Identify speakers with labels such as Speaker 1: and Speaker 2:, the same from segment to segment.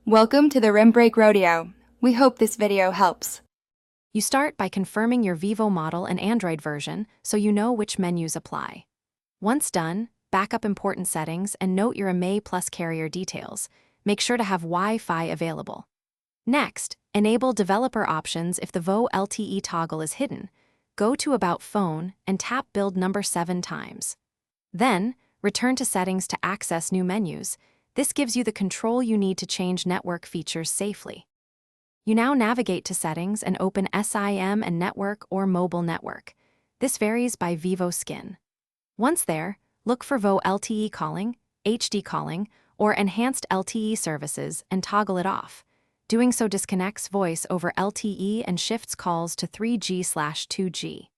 Speaker 1: Welcome to the Rim Break Rodeo. We hope this video helps.
Speaker 2: You start by confirming your Vivo model and Android version so you know which menus apply. Once done, back up important settings and note your MA plus carrier details. Make sure to have Wi-Fi available. Next, enable developer options if the Volte toggle is hidden. Go to About Phone and tap Build number 7 times. Then, return to Settings to access new menus. This gives you the control you need to change network features safely. You now navigate to Settings and open SIM and Network or Mobile Network. This varies by Vivo skin. Once there, look for VO LTE calling, HD calling, or enhanced LTE services and toggle it off. Doing so disconnects voice over LTE and shifts calls to 3G/2G.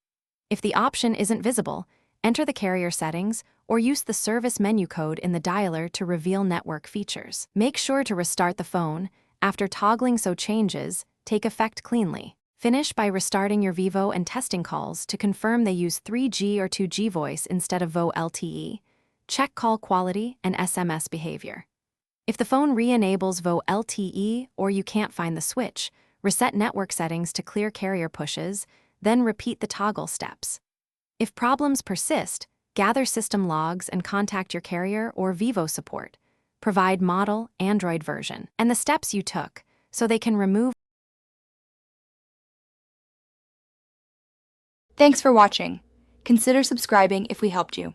Speaker 2: If the option isn't visible, enter the carrier settings or use the service menu code in the dialer to reveal network features. Make sure to restart the phone after toggling so changes take effect cleanly. Finish by restarting your Vivo and testing calls to confirm they use 3G or 2G voice instead of VO LTE. Check call quality and SMS behavior. If the phone re-enables VO LTE or you can't find the switch, reset network settings to clear carrier pushes, then repeat the toggle steps. If problems persist, gather system logs and contact your carrier or Vivo support. Provide model, Android version, and the steps you took so they can remove.
Speaker 1: Thanks for watching. Consider subscribing if we helped you.